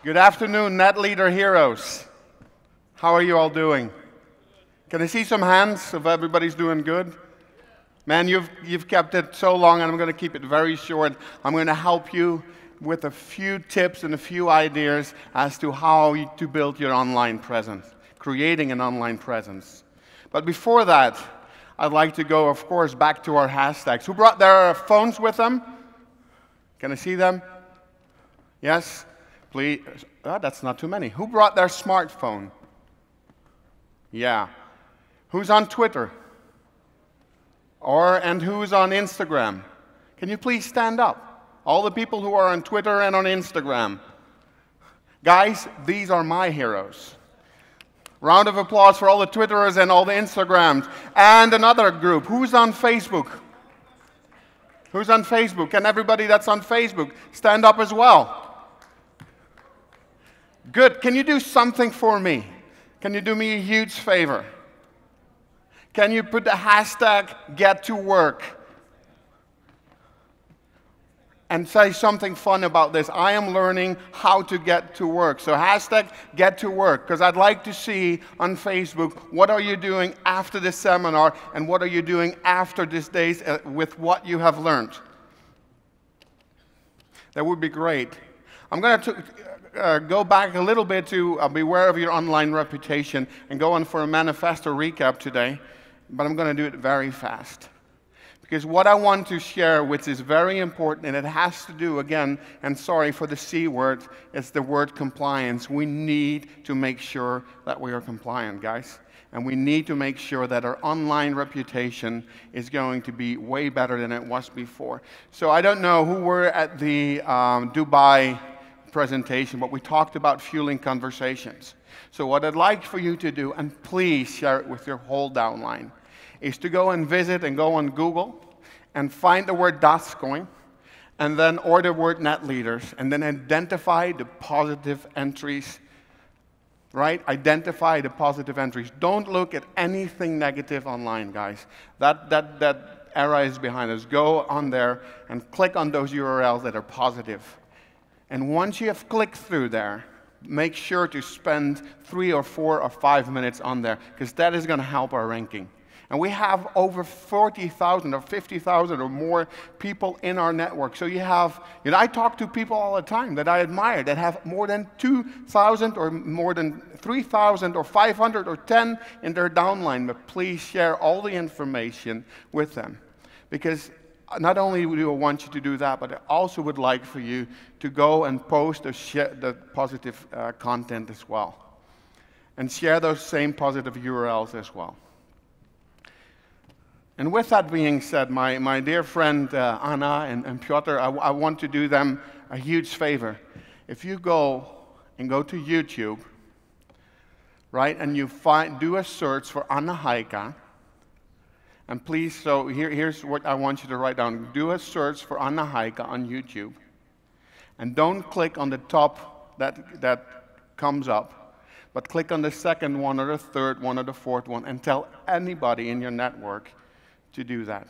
Good afternoon, NetLeader heroes. How are you all doing? Can I see some hands if everybody's doing good? Man, you've kept it so long, and I'm going to keep it very short. I'm going to help you with a few tips and a few ideas as to how to build your online presence, creating an online presence. But before that, I'd like to go, of course, back to our hashtags. Who brought their phones with them? Can I see them? Yes? Please. Oh, that's not too many. Who brought their smartphone? Yeah. Who's on Twitter? And who's on Instagram? Can you please stand up? All the people who are on Twitter and on Instagram. Guys, these are my heroes. Round of applause for all the Twitterers and all the Instagrams. And another group. Who's on Facebook? Who's on Facebook? And everybody that's on Facebook, stand up as well. Good. Can you do something for me? Can you do me a huge favor? Can you put the hashtag #GetToWork? And say something fun about this. I am learning how to get to work. So hashtag #GetToWork, because I'd like to see on Facebook, what are you doing after this seminar, and what are you doing after this day with what you have learned? That would be great. I'm going to go back a little bit to beware of your online reputation and go on for a manifesto recap today, but I'm going to do it very fast. Because what I want to share, which is very important, and it has to do, again, and sorry for the C word, it's the word compliance. We need to make sure that we are compliant, guys. And we need to make sure that our online reputation is going to be way better than it was before. So I don't know who were at the Dubai presentation, but we talked about fueling conversations. So what I'd like for you to do, and please share it with your whole downline, is to go and visit and go on Google and find the word Dascoin, and then or the word NetLeaders, and then identify the positive entries, right? Identify the positive entries. Don't look at anything negative online, guys. That era is behind us. Go on there and click on those URLs that are positive. And once you have clicked through there, make sure to spend 3 or 4 or 5 minutes on there, because that is going to help our ranking. And we have over 40,000 or 50,000 or more people in our network. So you have, I talk to people all the time that I admire that have more than 2,000 or more than 3,000 or 500 or 10 in their downline. But please share all the information with them. Because not only do I want you to do that, but I also would like for you to go and post or share the positive content as well. And share those same positive URLs as well. And with that being said, my dear friend Anna and Piotr, I want to do them a huge favor. If you go to YouTube, right, and you do a search for Anna Heika, and please, so here's what I want you to write down. Do a search for Anna Heika on YouTube. And don't click on the top that comes up, but click on the second one or the third one or the fourth one and tell anybody in your network to do that.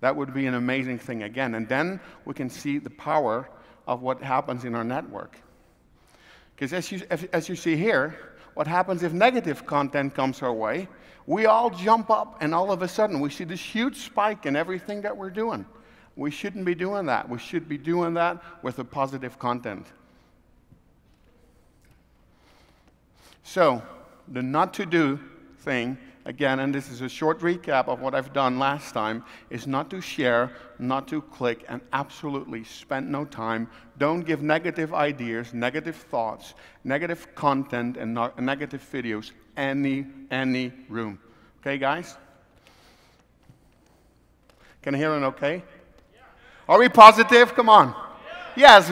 That would be an amazing thing again. And then we can see the power of what happens in our network. Because as you see here, what happens if negative content comes our way? We all jump up, and all of a sudden we see this huge spike in everything that we're doing. We shouldn't be doing that. We should be doing that with the positive content. So, the not to do thing, again, and this is a short recap of what I've done last time, is not to share, not to click, and absolutely spend no time. Don't give negative ideas, negative thoughts, negative content, and negative videos any room. Okay, guys? Can I hear an okay? Are we positive? Come on. Yes.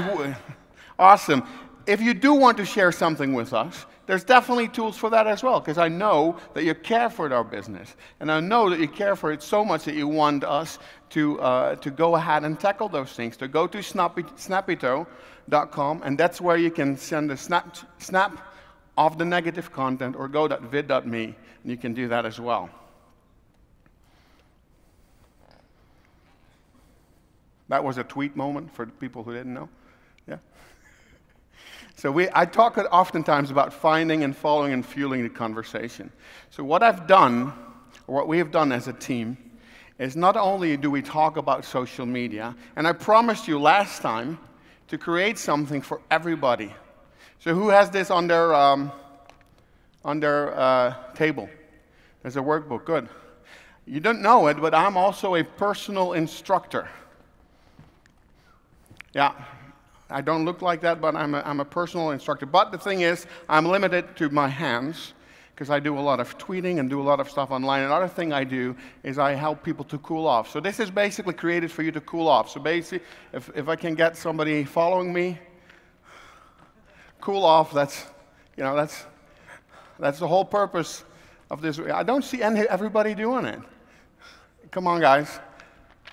Awesome. If you do want to share something with us, there's definitely tools for that as well, because I know that you care for our business. And I know that you care for it so much that you want us to go ahead and tackle those things. To go to snappito.com, and that's where you can send a snap of the negative content, or go.vid.me, and you can do that as well. That was a tweet moment for the people who didn't know. Yeah. So I talk oftentimes about finding and following and fueling the conversation. So what I've done, or what we have done as a team, is not only do we talk about social media, and I promised you last time to create something for everybody. So who has this on their table? There's a workbook, good. You don't know it, but I'm also a personal instructor. Yeah, I don't look like that, but I'm a personal instructor. But the thing is, I'm limited to my hands, because I do a lot of tweeting and do a lot of stuff online. Another thing I do is I help people to cool off. So this is basically created for you to cool off. So basically, if I can get somebody following me, cool off, that's the whole purpose of this. I don't see everybody doing it. Come on, guys.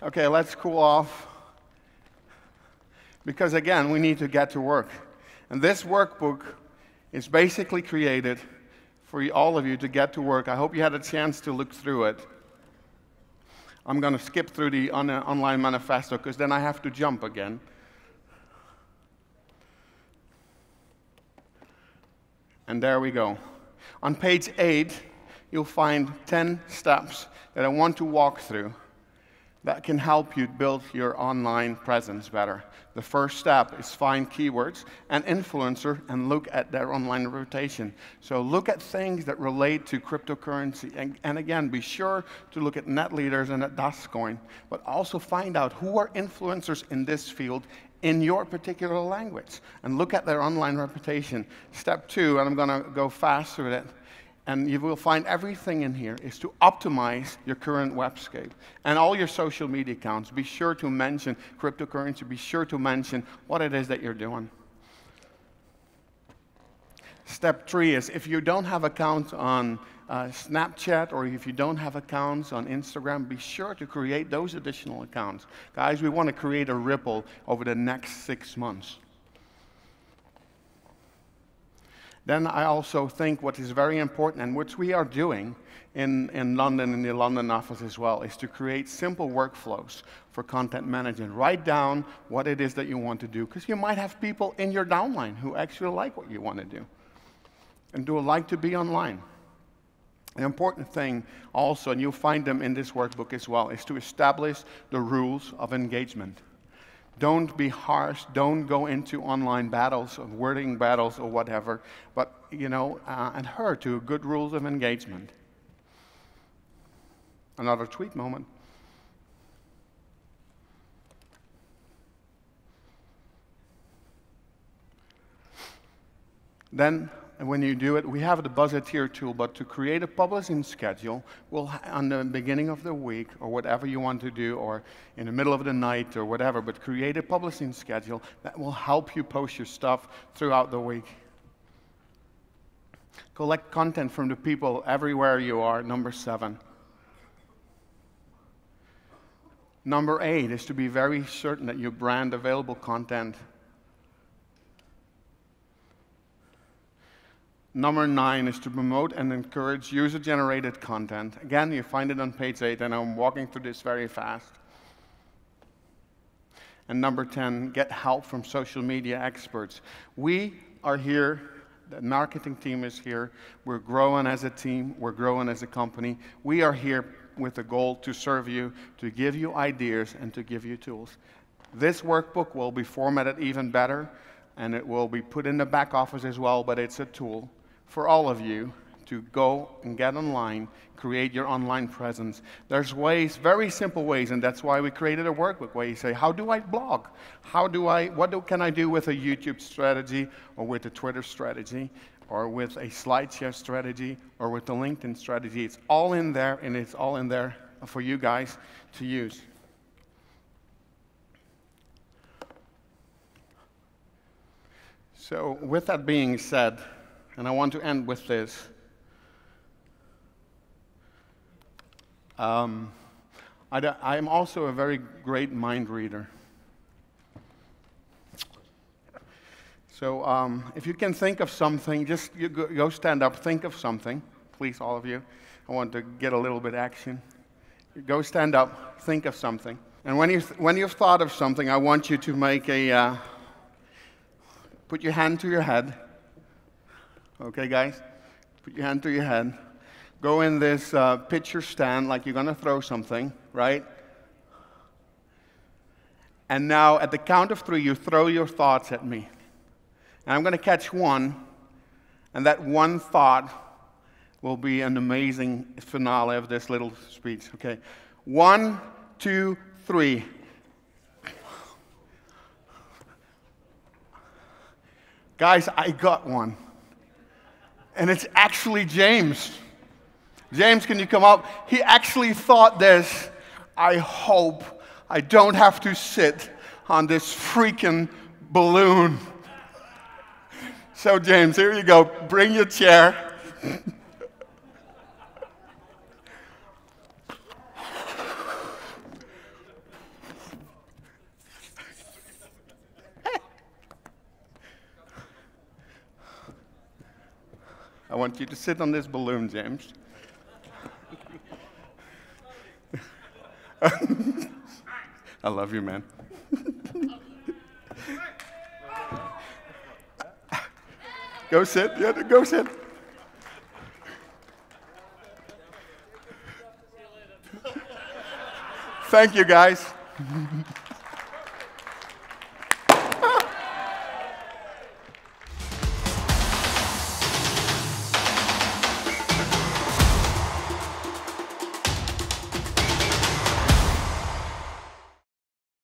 Okay, let's cool off. Because again, we need to get to work. And this workbook is basically created for all of you to get to work. I hope you had a chance to look through it. I'm going to skip through the online manifesto because then I have to jump again. And there we go. On page 8, you'll find 10 steps that I want to walk through that can help you build your online presence better. The first step is find keywords and influencer and look at their online reputation. So look at things that relate to cryptocurrency. And again, be sure to look at NetLeaders and at Dustcoin, but also find out who are influencers in this field in your particular language and look at their online reputation. Step 2, and I'm going to go fast with it, and you will find everything in here, is to optimize your current webscape and all your social media accounts. Be sure to mention cryptocurrency. Be sure to mention what it is that you're doing. Step 3 is if you don't have accounts on Snapchat or if you don't have accounts on Instagram, be sure to create those additional accounts. Guys, we want to create a ripple over the next 6 months. Then I also think what is very important, and which we are doing in London, in the London office as well, is to create simple workflows for content management. Write down what it is that you want to do, because you might have people in your downline who actually like what you want to do and do like to be online. The important thing also, and you'll find them in this workbook as well, is to establish the rules of engagement. Don't be harsh. Don't go into online battles, of wording battles or whatever, but, adhere to good rules of engagement. Another tweet moment. Then, when you do it, we have the Buzzeteer tool, but to create a publishing schedule, on the beginning of the week, or whatever you want to do, or in the middle of the night, or whatever, but create a publishing schedule that will help you post your stuff throughout the week. Collect content from the people everywhere you are, number 7. Number 8 is to be very certain that you brand available content. Number 9 is to promote and encourage user-generated content. Again, you find it on page 8, and I'm walking through this very fast. And number 10, get help from social media experts. We are here, the marketing team is here, we're growing as a team, we're growing as a company. We are here with the goal to serve you, to give you ideas, and to give you tools. This workbook will be formatted even better, and it will be put in the back office as well, but it's a tool for all of you to go and get online, create your online presence. There's ways, very simple ways, and that's why we created a workbook where you say, how do I blog? What can I do with a YouTube strategy, or with a Twitter strategy, or with a SlideShare strategy, or with the LinkedIn strategy? It's all in there, and it's all in there for you guys to use. So with that being said, and I want to end with this. I'm also a very great mind reader. So if you can think of something, just go stand up, think of something. Please, all of you. I want to get a little bit action. Go stand up, think of something. And when you've thought of something, I want you to make Put your hand to your head. Okay, guys? Put your hand to your head. Go in this picture stand like you're going to throw something, right? And now, at the count of 3, you throw your thoughts at me. And I'm going to catch one, and that one thought will be an amazing finale of this little speech. Okay? 1, 2, 3. Guys, I got one. And it's actually James. James, can you come up? He actually thought this. I hope I don't have to sit on this freaking balloon. So, James, here you go. Bring your chair. I want you to sit on this balloon, James. I love you, man. Go sit. Yeah, go sit. Thank you, guys.